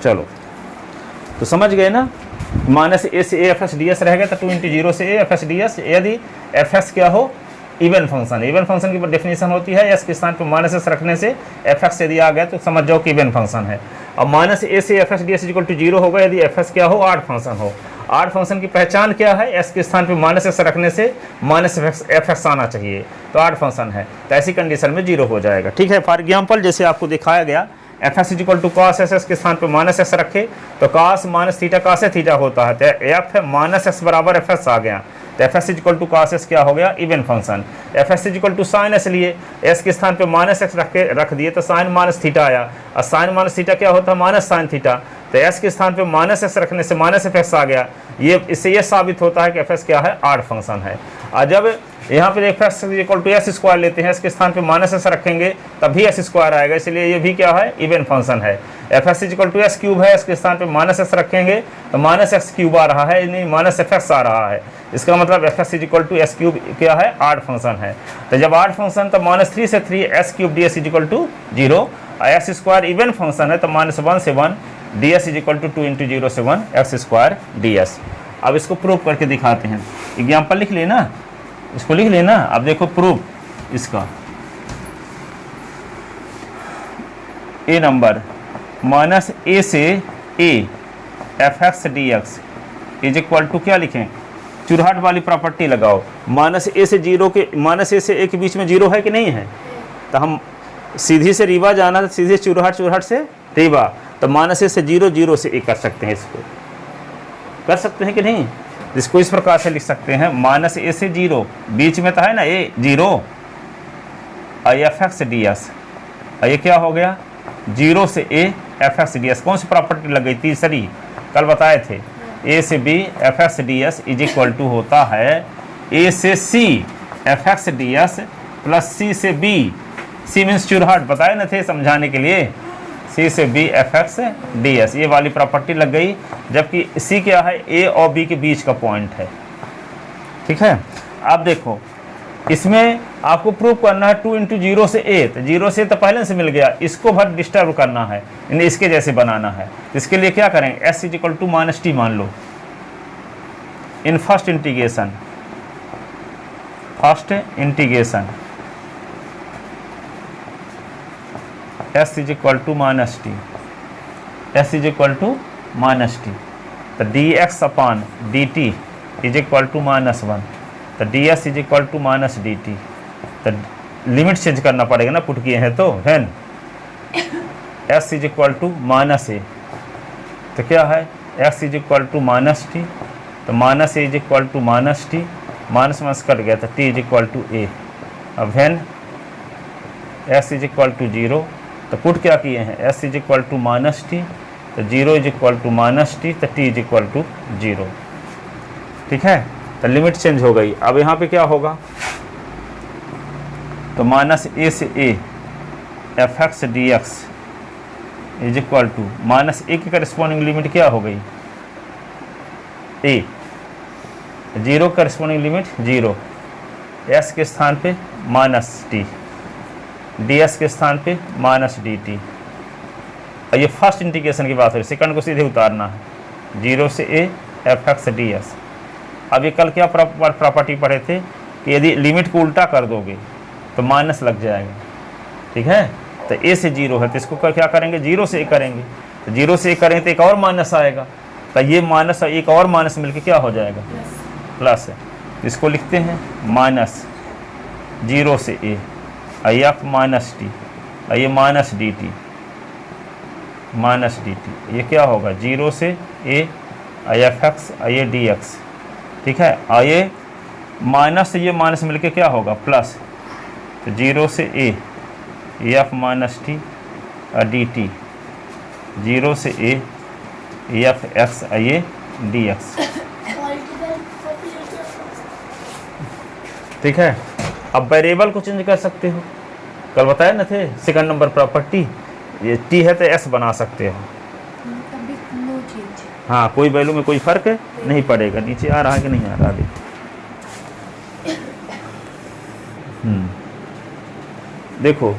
चलो तो समझ गए ना, माइनस ए से ए एफ एस डी एस रहेगा तो 2 × 0 से ए एफ एस डी एस, यदि एफ एस क्या हो इवन फंक्शन, इवन फंक्शन की डेफिनेशन होती है एस के स्थान पर माइनस एस रखने से एफ एक्स यदि आ गया तो समझ जाओ कि इवन फंक्शन है। और माइनस ए से f s d s equal to 0 होगा यदि एफ एस क्या हो आड फंक्शन हो। आड फंक्शन की पहचान क्या है, एस के स्थान पर माइनस एस रखने से माइनस एफ एक्स आना चाहिए, तो आड फंक्शन है, तो ऐसी कंडीशन में 0 हो जाएगा। ठीक है, फॉर एग्जाम्पल जैसे आपको दिखाया गया f s equal to cos s, s के स्थान पर माइनस एस रखे तो cos minus theta cos theta होता है, तो एफ माइनस एस बराबर एफ एस आ गया, तो f s equal to cos s क्या हो गया even function. F s equal to sine s लिए, एस के स्थान पे माइनस एक्स रख दिए तो साइन माइनस थीटा आया, और साइन माइनस थीटा क्या होता है माइनस साइन थीटा, तो एस के स्थान पे माइनस एस रखने से माइनस एफ एक्स आ गया। ये इससे ये साबित होता है कि एफ एस क्या है आड फंक्शन है। और जब यहाँ पे f s equal to s square लेते हैं, इसके स्थान पे माइनस एस रखेंगे तभी एस स्क्वायर आएगा, इसलिए ये भी क्या है इवन फंक्शन है। F s equal to s cube है, इसके स्थान पे माइनस एस रखेंगे तो माइनस एक्स क्यूब आ रहा है, नहीं माइनस एफ एक्स आ रहा है, इसका मतलब f s equal to s cube क्या है आड फंक्शन है। तो जब आड फंक्शन तो माइनस 3 से 3 s cube d s equal to 0, s square even function है तो माइनस 1 से 1 डी एस इक्वल टू 2 × 0 से 1 एक्स स्क्वायर डी एस। अब इसको प्रूव करके दिखाते हैं, एग्जाम्पल लिख लेना, इसको लिख लेना। अब देखो प्रूफ इसका, ए नंबर माइनस ए से A F x D x is equal to क्या लिखें, चुरहट वाली प्रॉपर्टी लगाओ। माइनस ए से 0 के माइनस ए से ए के बीच में 0 है कि नहीं है, तो हम सीधी से रीवा जाना, सीधे चुरहट से रीवा, तो माइनस ए से 0 0 से ए कर सकते हैं, इसको कर सकते हैं कि नहीं। इसको इस प्रकार से लिख सकते हैं, माइनस ए से 0 बीच में तो है ना ए 0 I F x D s, ये क्या हो गया 0 से A F x D S. कौन सी प्रॉपर्टी लग गई, तीसरी, कल बताए थे, ए से B F x D S is equal to होता है ए से C F x D S plus C से बी, सी मीन्स चुरहट, बताए न थे समझाने के लिए, सी से B F x D s, ये वाली प्रॉपर्टी लग गई, जबकि सी क्या है ए और बी के बीच का पॉइंट है। ठीक है, अब देखो इसमें आपको प्रूव करना है 2 × 0 से ए, तो 0 से तो पहले से मिल गया, इसको भर डिस्टर्ब करना है, इन्हें इसके जैसे बनाना है। इसके लिए क्या करेंगे, S is equal to minus T मान लो in first integration S is equal to minus T, S is equal to minus T, तो D X upon D T is equal to -1, तो D S is equal to minus D T, तो limit change करना पड़ेगा ना, put किए हैं तो when S is equal to minus A, तो क्या है X is equal to minus T, तो minus a is equal to minus t, minus minus cut गया, तो t is equal to a. अब when S is equal to 0, तो put क्या किए हैं, s is equal to minus T, तो 0 is equal to minus T, तो t is equal to 0। ठीक है, तो लिमिट चेंज हो गई। अब यहाँ पे क्या होगा, तो माइनस ए से A F x D x is equal to minus A की करस्पॉन्डिंग लिमिट क्या हो गई ए, 0 करस्पॉन्डिंग लिमिट 0, एस के स्थान पे माइनस टी, डी एस के स्थान पे माइनस डी टी। ये फर्स्ट इंटीग्रेशन की बात है, सेकंड को सीधे उतारना है, 0 से A F x D s. अब ये कल क्या प्रॉपर्टी पढ़े थे कि यदि लिमिट को उल्टा कर दोगे तो माइनस लग जाएगा। ठीक है, तो ए से 0 है तो इसको क्या करेंगे 0 से ए करेंगे, तो 0 से ए करेंगे तो एक और माइनस आएगा, तो ये माइनस एक और माइनस मिलके क्या हो जाएगा प्लस है। इसको लिखते हैं माइनस 0 से a i f minus T, ये minus D T, minus D T, ये क्या होगा 0 से ए आई एफ एक्स ये डी एक्स। ठीक है, और ये माइनस से ये माइनस मिलके क्या होगा प्लस, तो 0 से ए f minus T D T, 0 से ए एफ एक्स ये डी एक्स। ठीक है, अब वेरिएबल को चेंज कर सकते हो, कल बताया ना थे सेकंड नंबर प्रॉपर्टी, ये टी है तो एस बना सकते हो। हाँ, कोई वैल्यू में कोई फर्क नहीं पड़ेगा। नीचे आ रहा है कि नहीं आ रहा, देखो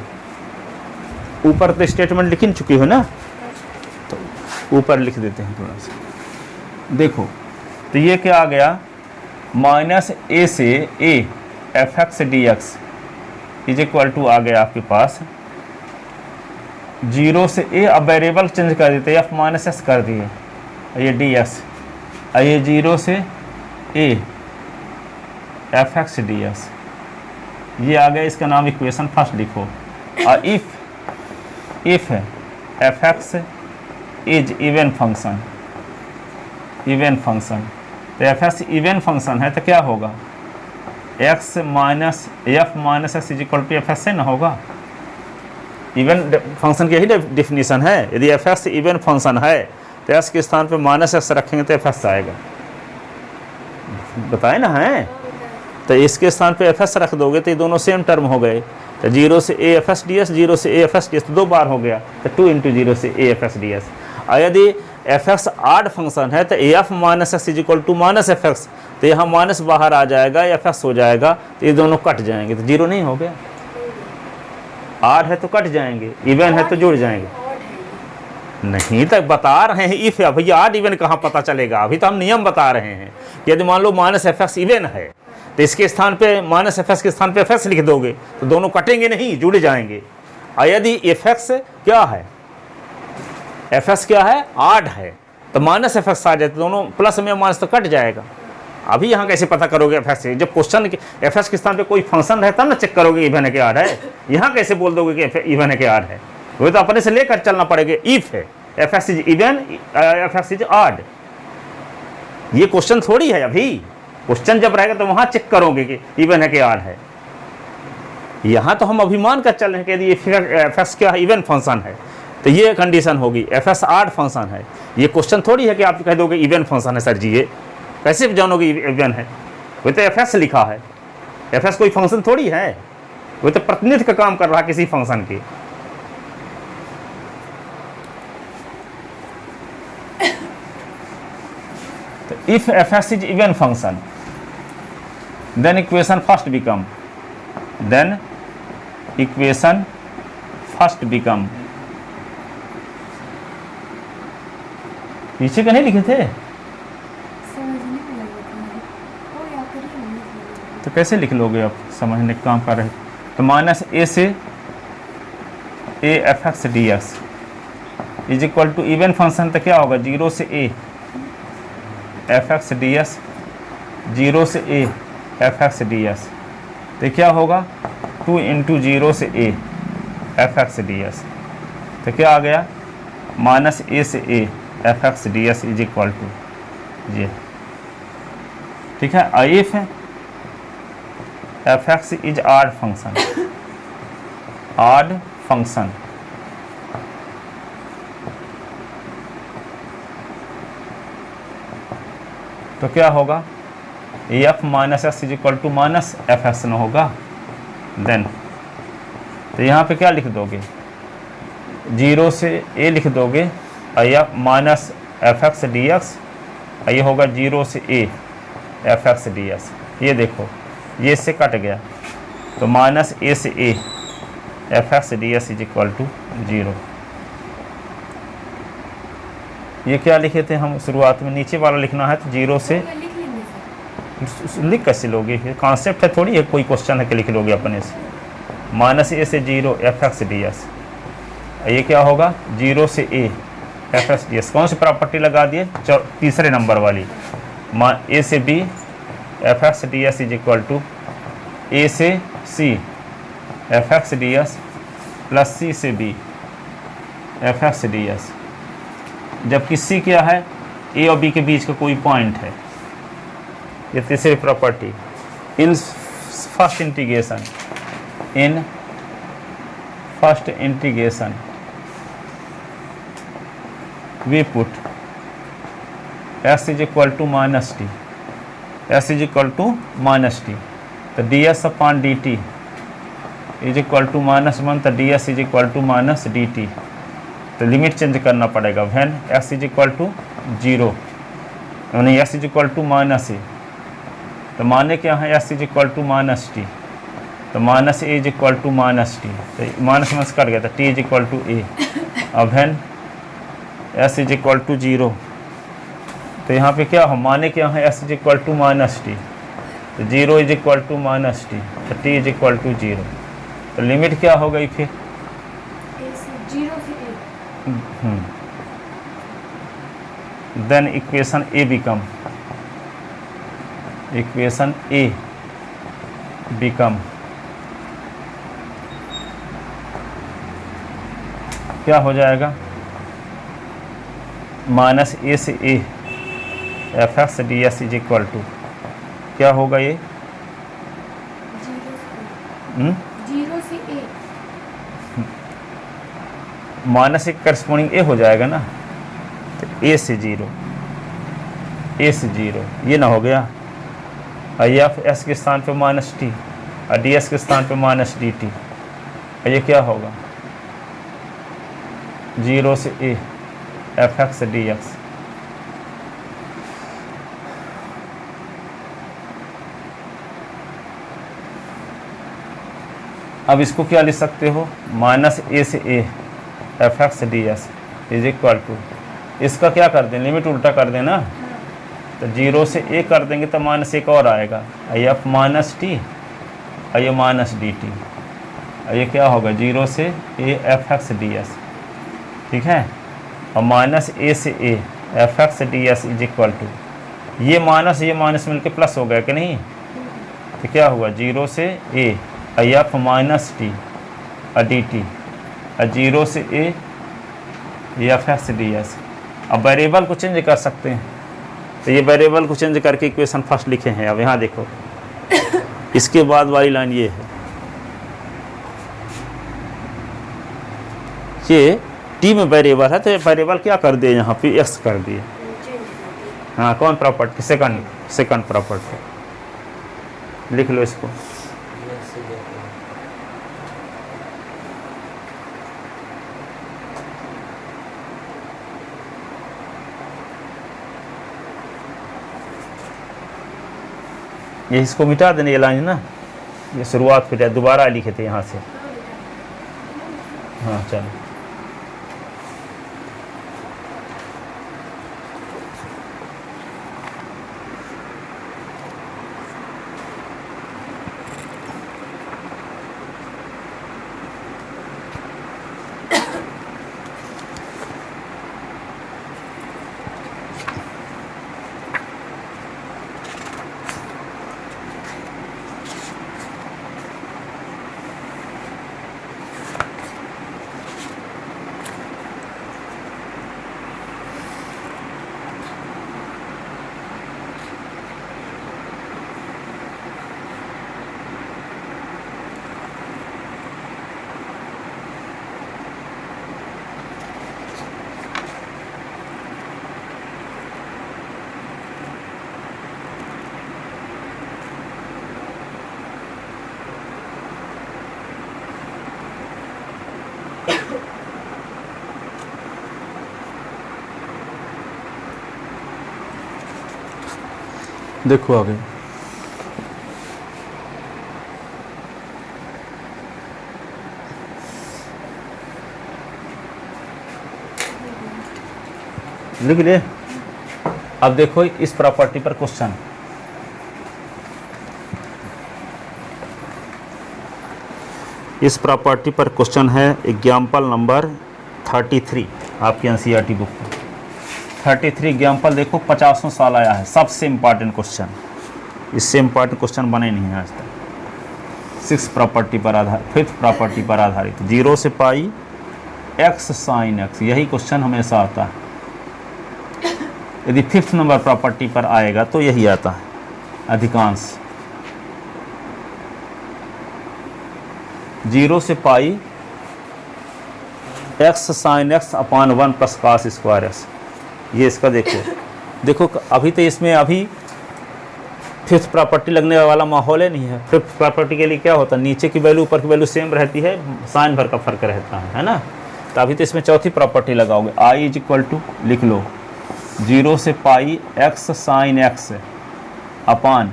ऊपर तो स्टेटमेंट लिख चुकी हो ना, तो ऊपर लिख देते हैं थोड़ा सा, देखो तो ये क्या आ गया, माइनस ए से A F x D x is equal to आ गया आपके पास 0 से ए, अब वेरिएबल चेंज कर देते एफ माइनस एस कर दिए, ये डी एक्स, ये 0 से A F x D x, ये आ गया, इसका नाम इक्वेशन फर्स्ट लिखो। और if f x is even function, even function, तो एफ एक्स इवन फंक्शन है तो क्या होगा, x minus f minus x is equal to f x से ना होगा। इवन फंक्शन की यही डेफिनेशन है, यदि एफ एक्स इवन फंक्शन है तो एक्स के स्थान पे माइनस एक्स रखेंगे तो एफ एक्स आएगा, बताए ना है। तो इसके स्थान पे एफ एस रख दोगे तो ये दोनों सेम टर्म हो गए, तो 0 से ए एफ एस डी एस, 0 से ए एफ एस डी एस, तो 2 बार हो गया, तो 2 इंटू 0 से ए एफ एस डी एस। और यदि एफ एक्स आड फंक्शन है तो a f minus x is equal to minus f x, तो यहाँ माइनस बाहर आ जाएगा, एफ एक्स हो जाएगा, तो ये दोनों कट जाएंगे, तो 0 नहीं हो गया। आड है तो कट जाएंगे, इवन है तो जुड़ जाएंगे। नहीं तो बता रहे हैं इफ, भैया आड इवन कहाँ पता चलेगा, अभी तो हम नियम बता रहे हैं। यदि मान लो माइनस एफ एक्स इवन है तो इसके स्थान पे माइनस एफ एक्स के स्थान पे एफ एक्स लिख दोगे तो दोनों कटेंगे नहीं, जुड़ जाएंगे। और यदि एफ एक्स क्या है, एफ एक्स क्या है, आड है, तो माइनस एफ एक्स आ जाए तो दोनों प्लस में माइनस तो कट जाएगा। अभी यहाँ कैसे पता करोगे एफ एक्स, जब क्वेश्चन एफ एक्स के स्थान पे कोई फंक्शन है तब ना चेक करोगे इवन है कि आड है। यहाँ कैसे बोल दोगे कि इवन है कि आड है, वो तो अपने से लेकर चलना पड़ेगा। इफ है F x is even, F x is odd, ये क्वेश्चन थोड़ी है। अभी क्वेश्चन जब रहेगा तो वहां चेक करोगे कि इवन है कि आड है। यहां तो हम अभिमान कर चल रहे हैं कि यदि एफ एक्स क्या इवन फंक्शन है तो ये कंडीशन होगी, एफ एक्स आड फंक्शन है। ये क्वेश्चन थोड़ी है कि आप कह दोगे इवन फंक्शन है। सर जी ये कैसे जानोगे इवन है, वो तो एफ एक्स लिखा है, एफ एक्स कोई फंक्शन थोड़ी है, वो तो प्रतिनिधित्व का काम कर रहा है किसी फंक्शन की। If f(x) is even function, then equation first become, पीछे का नहीं लिखे थे तो कैसे लिख लोगे आप, समझने का काम कर रहे। तो माइनस ए से A F x D x is equal to even function, तो क्या होगा 0 से A F x D s, 0 से A F x D s, तो क्या होगा 2 इंटू 0 से A F x D s, तो क्या आ गया माइनस ए से A F x D S is equal to ये, ठीक है। If f x is odd function, odd function, तो क्या होगा f minus x is equal to minus f x न होगा। देन तो यहाँ पे क्या लिख दोगे 0 से ए लिख दोगे, F minus f x D x, ये होगा 0 से A F x D x. ये देखो ये इससे कट गया, तो माइनस ए से A F x D S is equal to 0। ये क्या लिखे थे हम शुरुआत में, नीचे वाला लिखना है तो 0 से लिख कैसे लोगे, कॉन्सेप्ट है थोड़ी है, कोई क्वेश्चन है कि लिख लोगे अपने से। माइनस ए से 0 एफ एक्स डी एस, ये क्या होगा 0 से A F x D S, कौन सी प्रॉपर्टी लगा दिए, तीसरे नंबर वाली, ए से B F x D S is equal to A से C F x D S plus C से B F x D S, जबकि सी क्या है ए और बी के बीच का कोई पॉइंट है। ये तीसरी property. In first integration, in first integration we put S is equal to minus T, S is equal to minus T, तो D S upon D T is equal to -1, तो D S is equal to minus D T, तो limit change करना पड़ेगा। When X is equal to 0, यानी X is equal to minus A, तो माने क्या है X is equal to minus T, तो minus a is equal to minus T, तो माइनस माइनस कट गया, तो t is equal to a. अब when s is equal to 0, तो यहाँ पे क्या हो, माने क्या है, s is equal to minus T, तो 0 is equal to minus T, तो टी इज इक्वल टू 0, तो लिमिट क्या हो गई फिर, 0 से a। Then equation a become, equation a become क्या हो जाएगा, माइनस ए से A F x D S is equal to क्या होगा ये, 0 से a। माइनस एक करस्पॉन्डिंग ए हो जाएगा ना, तो ए से 0, ए से 0 ये ना हो गया, आई एफ एस के स्थान पे माइनस टी और डी एस के स्थान पे माइनस डी टी, ये क्या होगा, 0 से A F x D x, अब इसको क्या लिख सकते हो, माइनस ए से A F x D S is equal to, इसका क्या कर दें, लिमिट उल्टा कर देना, तो 0 से ए कर देंगे तो माइनस एक और आएगा, आई एफ माइनस टी और ये माइनस डी टी, और ये क्या होगा 0 से A F x D s, ठीक है, और माइनस ए से A F x D S is equal to, ये माइनस मिलके प्लस हो गया कि नहीं, तो क्या हुआ 0 से a i f minus t और डी टी, और 0 से A F x D s. अब वेरिएबल को चेंज कर सकते हैं, तो ये वेरिएबल को चेंज करके इक्वेशन फर्स्ट लिखे हैं। अब यहाँ देखो इसके बाद वाली लाइन ये है, ये टी में वेरिएबल है तो वेरिएबल क्या कर दिए यहाँ पे एक्स कर दिए। हाँ कौन प्रॉपर्टी, सेकंड प्रॉपर्टी लिख लो इसको। ये इसको मिटा देने ये लाइन ना, ये शुरुआत फिर दोबारा लिखे थे यहाँ से। हाँ चलो देखो आगे लिख ले। अब देखो इस प्रॉपर्टी पर क्वेश्चन, इस प्रॉपर्टी पर क्वेश्चन है एग्जाम्पल नंबर 33 आपकी एनसीईआरटी बुक में। 33 एग्जाम्पल देखो 50 साल आया है, सबसे इम्पॉर्टेंट क्वेश्चन, इससे इम्पॉर्टेंट क्वेश्चन बने नहीं हैं आज तक। 5th प्रॉपर्टी पर आधारित 0 से पाई एक्स साइन एक्स, यही क्वेश्चन हमेशा आता है। यदि 5th नंबर प्रॉपर्टी पर आएगा तो यही आता है अधिकांश। 0 से pi X sine X upon 1 plus cos square x, ये इसका देखो अभी तो इसमें अभी 5th प्रॉपर्टी लगने वाला माहौल है नहीं है। 5th प्रॉपर्टी के लिए क्या होता है, नीचे की वैल्यू ऊपर की वैल्यू सेम रहती है, साइन भर का फर्क रहता है ना। तो अभी तो इसमें चौथी प्रॉपर्टी लगाओगे, आई इज इक्वल टू लिख लो 0 से pi X sine X upon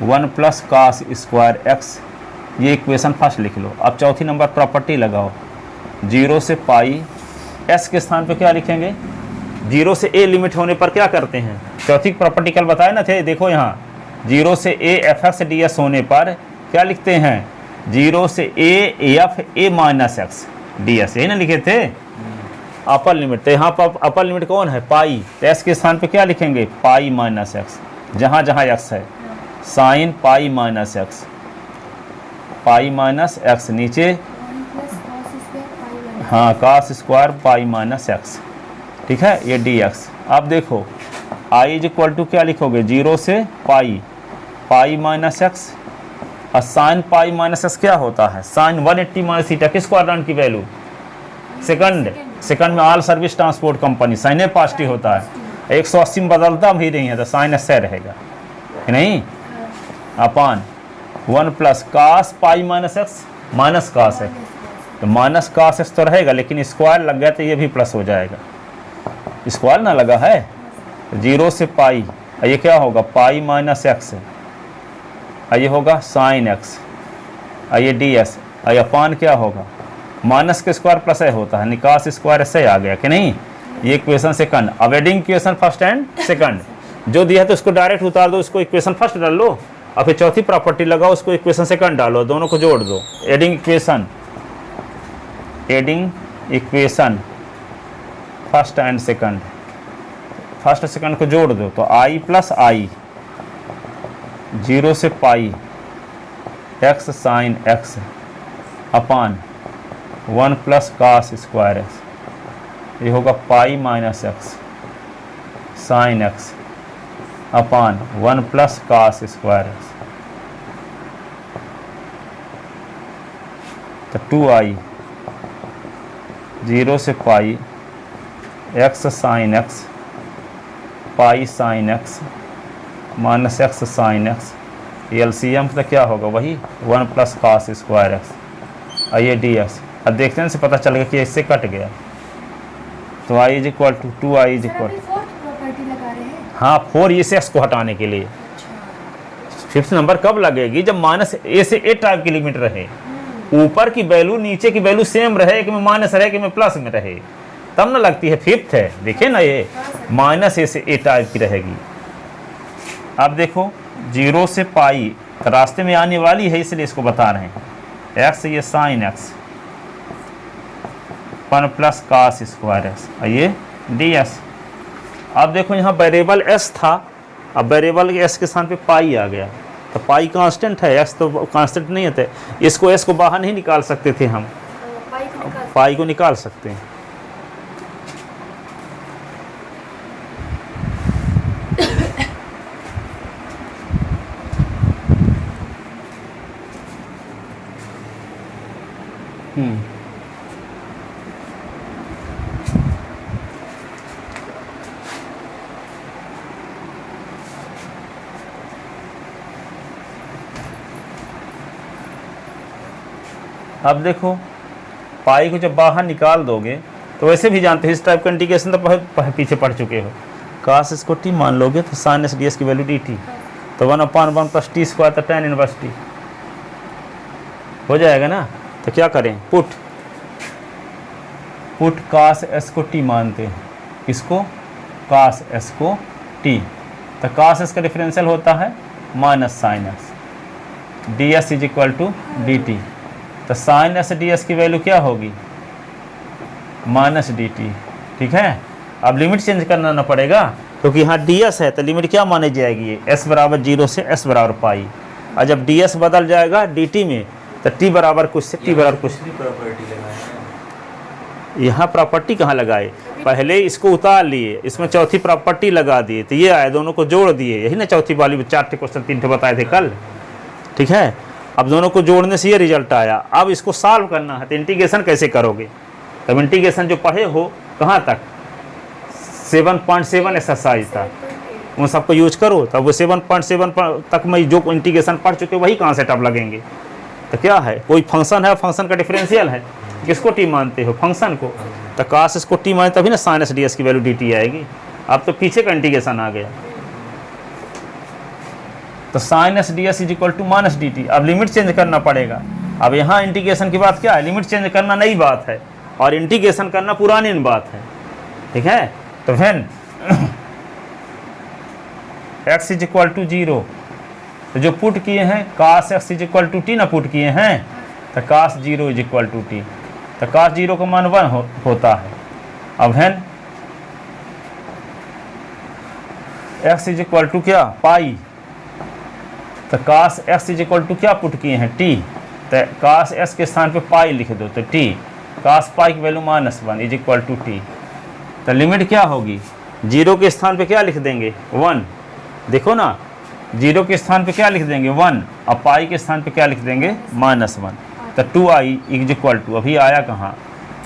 1 plus cos square x, ये इक्वेशन फर्स्ट लिख लो। अब चौथी नंबर प्रॉपर्टी लगाओ, 0 से पाई एस के स्थान पे क्या लिखेंगे 0 से a लिमिट होने पर क्या करते हैं, चौथी प्रॉपर्टी कल बताए ना थे, देखो यहाँ 0 से a f x D S होने पर क्या लिखते हैं, 0 से a F A minus x D S, यही ना लिखे थे अपर लिमिट। तो यहाँ पर अपर लिमिट कौन है, पाई, तो एस के स्थान पे क्या लिखेंगे, पाई माइनस एक्स, जहाँ जहाँ एक्स है sine pi minus X, pi minus X, नीचे 1 plus cos square pi minus हाँ cos square pi minus X, ठीक है, ये डी एक्स। अब देखो आई इज इक्वल टू क्या लिखोगे, 0 से पाई, पाई माइनस एक्स, और साइन पाई माइनस एक्स क्या होता है, साइन 180 माइनस थीटा, किस क्वाड्रेंट की वैल्यू, सेकंड, सेकंड में all service transport company, sine A positive होता है, 180 में बदलता भी नहीं है तो साइन एस रहेगा कि नहीं, upon 1 plus cos pi minus x minus cos है, तो माइनस कास एक्स तो रहेगा, लेकिन स्क्वायर लग गया तो ये भी प्लस हो जाएगा, स्क्वायर ना लगा है, 0 से पाई, ये क्या होगा पाई माइनस एक्स है, ये होगा साइन एक्स, ये डी एस, अपान क्या होगा, माइनस के स्क्वायर प्लस ए होता है, निकास स्क्वायर ऐसे आ गया कि नहीं, ये इक्वेशन सेकंड। अब adding equation first and second, जो दिया है तो उसको डायरेक्ट उतार दो, उसको इक्वेशन फर्स्ट डाल लो, और फिर चौथी प्रॉपर्टी लगाओ, उसको इक्वेशन सेकंड डालो, दोनों को जोड़ दो, adding equation, adding equation first and second, first second को जोड़ दो, तो आई प्लस आई, 0 से pi X sine X upon 1 plus cos square x, ये होगा pi minus X sine X upon 1 plus cos square X, तो 2i 0 से pi X sine X pi sine X minus X sine X, LCM तो क्या होगा वही 1 plus cos square x, ये D x. अब देखते हैं से पता चल गया कि इससे कट गया, तो I is equal to 2i is equal, fourth property लगा रहे हैं। हाँ 4 इस एक्स को हटाने के लिए, फिफ्थ नंबर कब लगेगी, जब माइनस ए से ए टाइप की लिमिट रहे, ऊपर की वैल्यू नीचे की वैल्यू सेम रहे, कि में माइनस रहे कि में प्लस में रहे, तब ना लगती है फिफ्थ है। देखिए ना ये माइनस ए से ए टाइप की रहेगी। अब देखो 0 से पाई रास्ते में आने वाली है, इसलिए इसको बता रहे हैं, एक्स ये sine x 1 plus cos square x, ये डी एस। अब देखो यहाँ वेरिएबल एस था, अब वेरिएबल एस के स्थान पे पाई आ गया, तो पाई कांस्टेंट है, एक्स तो कांस्टेंट नहीं है, इसको एस को बाहर नहीं निकाल सकते थे हम, पाई को निकाल सकते हैं। अब देखो पाई को जब बाहर निकाल दोगे तो वैसे भी जानते हो इस टाइप का इंटीग्रेशन तो पीछे पढ़ चुके हो, कास इसको टी मान लोगे तो साइन एस डी एस की वैल्यू डी टी, तो 1/1 प्लस टी स्क्वायर तो tan इनवर्स टी हो जाएगा ना। तो क्या करें, पुट कास एस को टी मानते हैं, किसको, कास एस को टी, तो कास एस का डिफरेंशियल होता है minus sine s, d S is equal to d T, तो साइन एस डी एस की वैल्यू क्या होगी, माइनस डी टी, ठीक है। अब लिमिट चेंज करना ना पड़ेगा, क्योंकि यहाँ डी एस है तो लिमिट क्या मानी जाएगी, एस बराबर 0 से एस बराबर पाई, और जब डी एस बदल जाएगा डी टी में तो टी बराबर कुछ से टी बराबर कुछ। यहाँ प्रॉपर्टी कहाँ लगाए, पहले इसको उतार लिए, इसमें चौथी प्रॉपर्टी लगा दिए, तो ये आए, दोनों को जोड़ दिए, यही ना चौथी वाली 4 क्वेश्चन 3 बताए थे कल, ठीक है। अब दोनों को जोड़ने से ये रिजल्ट आया, अब इसको सॉल्व करना है, तो इंटीग्रेशन कैसे करोगे, तब इंटीग्रेशन जो पढ़े हो कहाँ तक 7.7 एक्सरसाइज था, उन सबको यूज करो, तब वो 7.7 तक में जो इंटीग्रेशन पढ़ चुके वही कहाँ से टब लगेंगे। तो क्या है, कोई फंक्शन है, फंक्शन का डिफरेंशियल है, किसको टी मानते हो, फंक्शन को, तो कास इसको टी मानते तभी ना साइन एस डी एस की वैल्यू डी टी आएगी। अब तो पीछे का इंटीग्रेशन आ गया, तो sine s d S is equal to minus D t. अब लिमिट चेंज करना पड़ेगा, अब यहाँ इंटीग्रेशन की बात क्या है, लिमिट चेंज करना नई बात है और इंटीग्रेशन करना पुरानी बात है, ठीक है। तो when x is equal to 0, तो जो पुट किए हैं cos x is equal to t ना पुट किए हैं, तो cos 0 is equal to t, तो cos 0 का मान 1 होता है। अब when x is equal to क्या पाई, तो cos x is equal to क्या पुट किए हैं t, तो cos s के स्थान पे पाई लिख दो, तो t cos पाई की value -1 is equal to t. तो लिमिट क्या होगी, 0 के स्थान पे क्या लिख देंगे 1, देखो ना 0 के स्थान पे क्या लिख देंगे 1, और पाई के स्थान पे क्या लिख देंगे -1, तो 2i इज इक्वल टू, अभी आया कहाँ,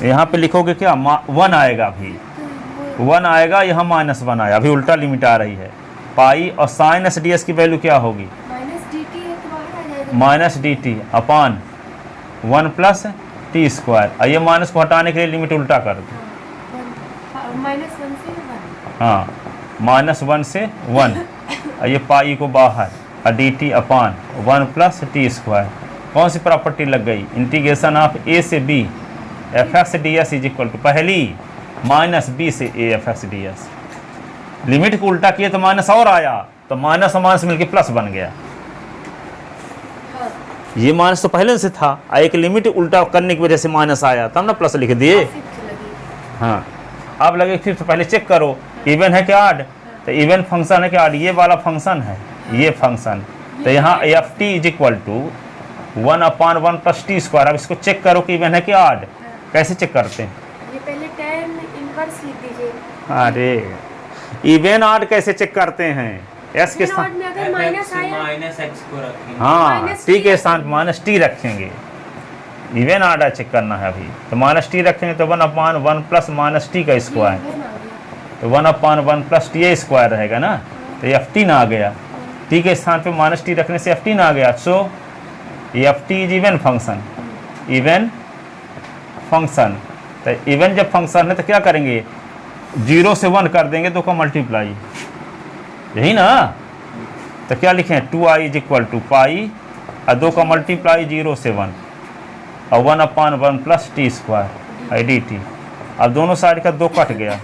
यहाँ पे लिखोगे क्या 1 आएगा, अभी 1 आएगा, यहाँ -1 आया, अभी उल्टा लिमिट आ रही है। पाई और साइन एस डी एस की वैल्यू क्या होगी -dt है तो बाहर आ जाएगा। Minus D t upon 1 plus t square, और ये माइनस को हटाने के लिए लिमिट उल्टा कर दो, -1 से 1। हाँ -1 से 1, और ये पाई को बाहर, और d t upon 1 plus t square, कौन सी प्रॉपर्टी लग गई, इंटीग्रेशन ऑफ ए से B F x D S is equal to पहली माइनस बी से A F x D s, limit को उल्टा किए तो माइनस और आया, तो माइनस और माइनस मिलके प्लस बन गया, ये माइनस तो पहले से था, एक लिमिट उल्टा करने की वजह से माइनस आया, तब ना प्लस लिख दिए। हाँ अब लगे फिर तो पहले चेक करो इवन है क्या ऑड, तो इवन फंक्शन है क्या ऑड, ये वाला फंक्शन है, ये फंक्शन, तो यहाँ f T is equal to 1/1 plus t square. अब इसको चेक करो कि इवन है क्या ऑड, कैसे चेक करते हैं, ये पहले tan इनवर्स लिख दीजिए। अरे इवन ऑड कैसे चेक करते हैं, एस के स्थान में अगर माइनस आया -x को रखेंगे, हाँ माइनस टी के t स्थान माइनस टी रखेंगे, इवन ऑड चेक करना है अभी, तो माइनस टी रखेंगे तो 1/1 प्लस माइनस टी का स्क्वायर, तो 1/1 प्लस टी स्क्वायर रहेगा ना, तो एफ टी ना आ गया, टी के स्थान पे माइनस टी रखने से एफ टी ना आ गया, so F T is even function, even function, तो इवन जब फंक्शन है तो क्या करेंगे 0 से 1 कर देंगे, 2 का मल्टीप्लाई, यही ना, तो क्या लिखें 2i इज इक्वल टू पाई, और 2 का मल्टीप्लाई 0 से 1, और 1/1 plus t square i d t, अब दोनों साइड का 2 कट गया,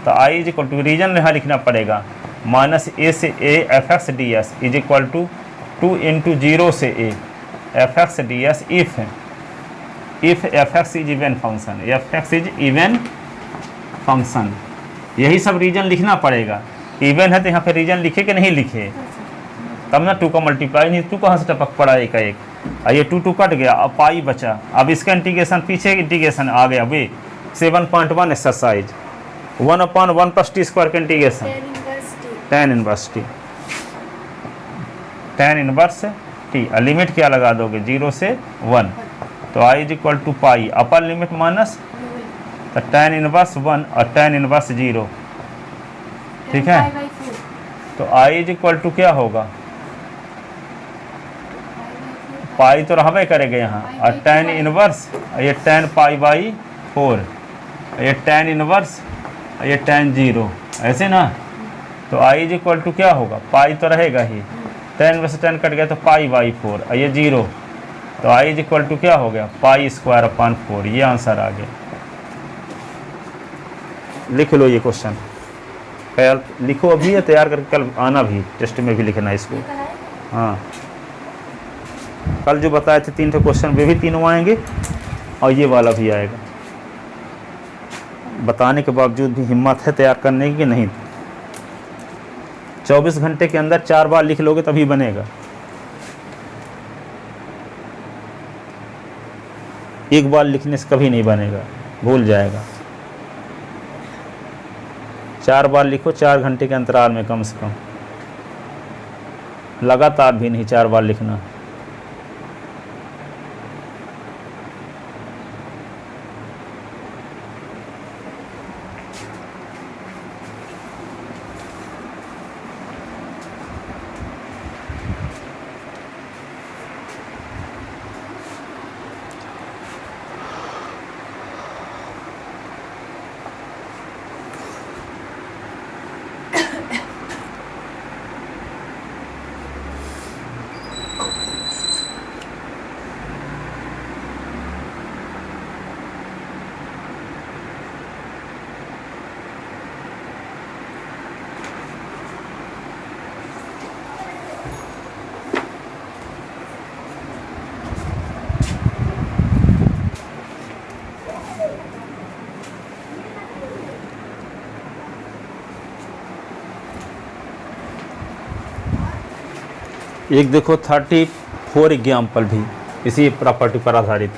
तो i is equal to reason यहाँ लिखना पड़ेगा -a से a f x D S is equal to 2 into 0 से a f x D s if f x is even function, f x is even function, यही सब reason लिखना पड़ेगा, even है तो यहाँ पे रीजन लिखे कि नहीं लिखे, तब ना 2 का मल्टीप्लाई, नहीं 2 कहाँ से टपक पड़ा एक का एक, और ये 2 कट गया, अब पाई बचा, अब इसका इंटीग्रेशन पीछे इंटीग्रेशन आ गया, वे 7.1 एक्सरसाइज 1/1 प्लस टी स्क्वायर का integration tan inverse t, tan inverse t, limit क्या लगा दोगे 0 से 1, तो i is equal to pi, upper limit minus, तो tan इनवर्स 1 और tan इनवर्स 0, ठीक है, तो i इज इक्वल टू क्या होगा, पाई तो रहबे करेगा यहाँ, और tan इनवर्स, ये tan पाई बाई 4, ये tan इनवर्स, ये tan 0, ऐसे ना, तो i इज इक्वल टू क्या होगा, पाई तो रहेगा ही, tan में से tan कट गया तो पाई बाई 4, और ये 0, तो i इज इक्वल टू क्या हो गया पाई स्क्वायर अपॉन 4, ये आंसर आ गया। लिख लो ये क्वेश्चन, कल लिखो अभी है, तैयार करके कल आना भी, टेस्ट में भी लिखना है इसको, हाँ कल जो बताए थे 3 क्वेश्चन वे भी तीनों आएंगे, और ये वाला भी आएगा, बताने के बावजूद भी हिम्मत है तैयार करने की कि नहीं, 24 घंटे के अंदर 4 बार लिख लोगे तभी बनेगा, एक बार लिखने से कभी नहीं बनेगा, भूल जाएगा, 4 बार लिखो 4 घंटे के अंतराल में कम से कम, लगातार भी नहीं 4 बार लिखना। एक देखो 34 एग्जाम्पल भी इसी प्रॉपर्टी पर आधारित।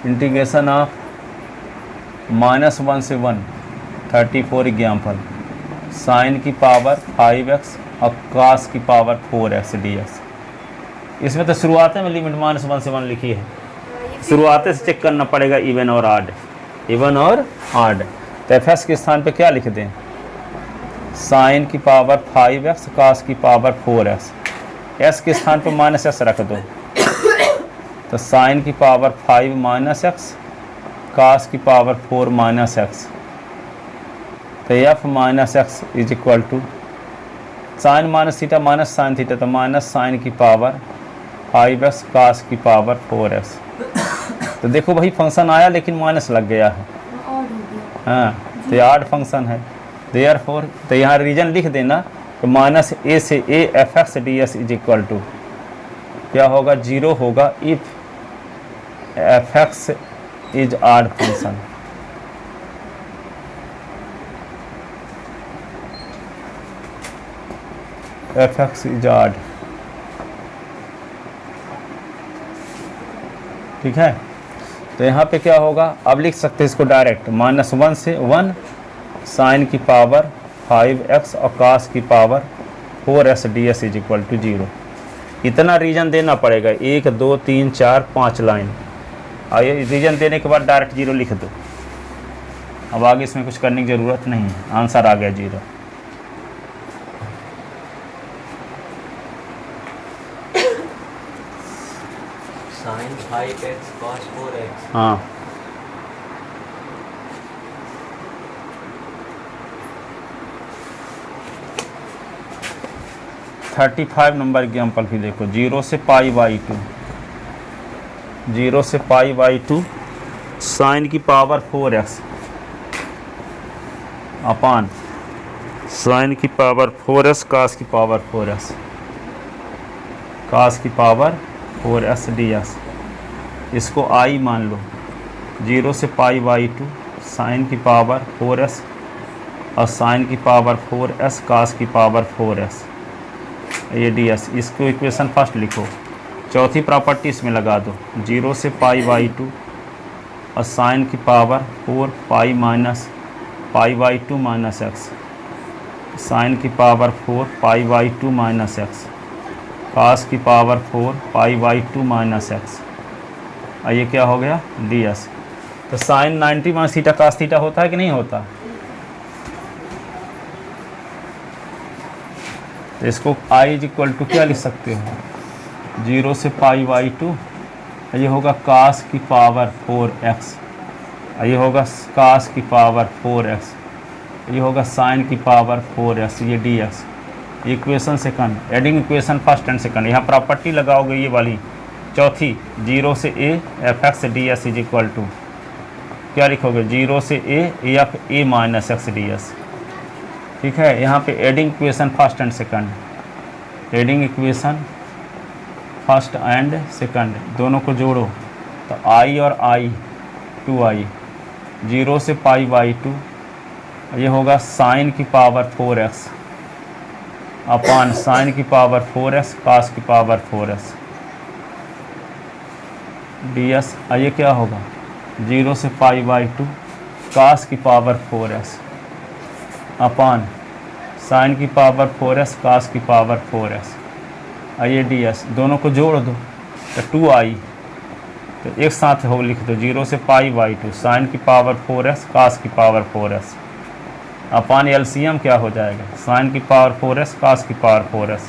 इंटीग्रेशन ऑफ -1 से 1 34 एग्जाम्पल साइन की पावर 5x और cos की पावर 4x dx। इसमें तो शुरुआत में लिमिट -1 से 1 लिखी है, शुरुआत से चेक करना पड़ेगा इवन और ऑड, इवन और ऑड। तो एफ एस के स्थान पे क्या लिख दें, साइन की पावर 5x cos की पावर 4x, एस के स्थान पे -s रख दो, तो साइन की पावर 5 - x cos की पावर 4 - x, तो f -x is equal to sine minus theta minus sine theta, तो माइनस साइन की पावर 5x cos की पावर 4x। तो देखो वही फंक्शन आया लेकिन माइनस लग गया है, और हो गया। हाँ तो ये ऑड फंक्शन है। देयरफॉर तो यहाँ रीजन लिख देना तो -a से a fx ds is equal to क्या होगा, 0 होगा if fx is odd function. fx is odd, ठीक है। तो यहाँ पे क्या होगा, अब लिख सकते हैं इसको डायरेक्ट, -1 से 1 साइन की पावर 5x और cos की power 4s ds is equal to 0। इतना रीजन देना पड़ेगा, 1 2 3 4 5 लाइन, और ये रीजन देने के बाद डायरेक्ट 0 लिख दो। अब आगे इसमें कुछ करने की ज़रूरत नहीं है, आंसर आ गया 0। Sine 5x cos 4x। हाँ, $35 नंबर एग्जाम्पल भी देखो, 0 से π/2, 0 से π/2 साइन की पावर 4x अपान साइन की पावर 4s cos की पावर 4s, cos की पावर 4s ds। इसको i मान लो, 0 से π/2 साइन की पावर 4s और साइन की पावर 4s cos की पावर 4s ये ds। इसको इक्वेशन फर्स्ट लिखो, चौथी प्रॉपर्टी इसमें लगा दो, 0 से π/2 और साइन की पावर 4 π/2 माइनस x, साइन की पावर 4 π/2 माइनस x, cos की पावर 4 π/2 माइनस x, और ये क्या हो गया ds। तो sine 90 minus theta cos theta होता है कि नहीं होता। तो इसको i इज इक्वल टू क्या लिख सकते हो, 0 से π/2, ये होगा cos की पावर 4x, ये होगा cos की पावर 4x, ये होगा साइन की पावर 4s ये dx। Equation second, adding equation first and second, यहाँ प्रॉपर्टी लगाओगे ये वाली चौथी, 0 से a fx ds is equal to क्या लिखोगे, 0 से a f a माइनस x ds, ठीक है। यहाँ पे adding equation first and second, adding equation first and second दोनों को जोड़ो तो i और i 2i, 0 से π/2 ये होगा साइन की पावर 4x अपान साइन की पावर 4s cos की पावर 4s ds। ये क्या होगा, 0 से π/2 cos की पावर 4s अपान साइन की पावर 4s cos की पावर 4s, ये ds। दोनों को जोड़ दो तो 2i, तो एक साथ हो लिख दो, 0 से π/2 साइन की पावर 4s cos की पावर 4s अपान एलसीएम क्या हो जाएगा, साइन की पावर 4s cos की पावर 4s,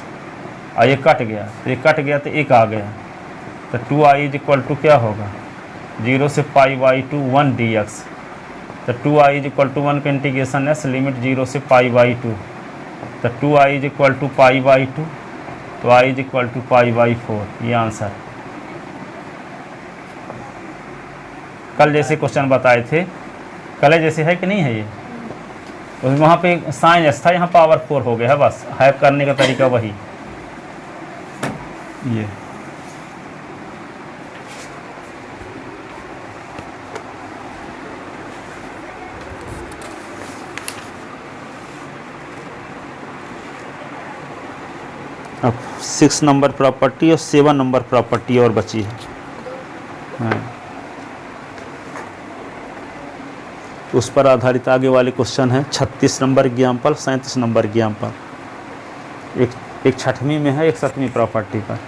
ये कट गया, तो ये कट गया तो एक आ गया, तो 2i इज इक्वल टू क्या होगा, 0 से π/2 1 dx, तो 2i इज इक्वल टू 1 का इंटीग्रेशन s लिमिट 0 से π/2, तो 2i इज इक्वल टू π/2, तो i इज इक्वल टू π/4, ये आंसर। कल जैसे क्वेश्चन बताए थे, कल जैसे है कि नहीं है ये, वहाँ पे साइन s था, यहाँ पावर 4 हो गया है, बस है करने का तरीका वही ये। 6 नंबर प्रॉपर्टी और 7 नंबर प्रॉपर्टी और बची है। हाँ, उस पर आधारित आगे वाले क्वेश्चन है। 36 नंबर एग्जाम्पल, 37 नंबर एग्जाम्पल। एक 6वीं में है, एक 7वीं प्रॉपर्टी पर।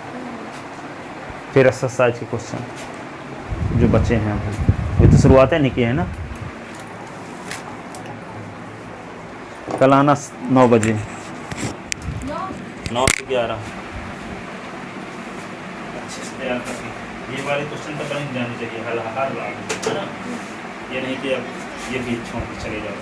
फिर एक्सरसाइज के क्वेश्चन जो बचे हैं अभी तो शुरुआतें नहीं की है ना। कल आना 9 बजे, 9 से 11 अच्छे से तैयार करके। ये वाले क्वेश्चन तो बन जाने चाहिए हर बार, है ना। ये नहीं कि अब ये भी छोड़ के चले जाओ।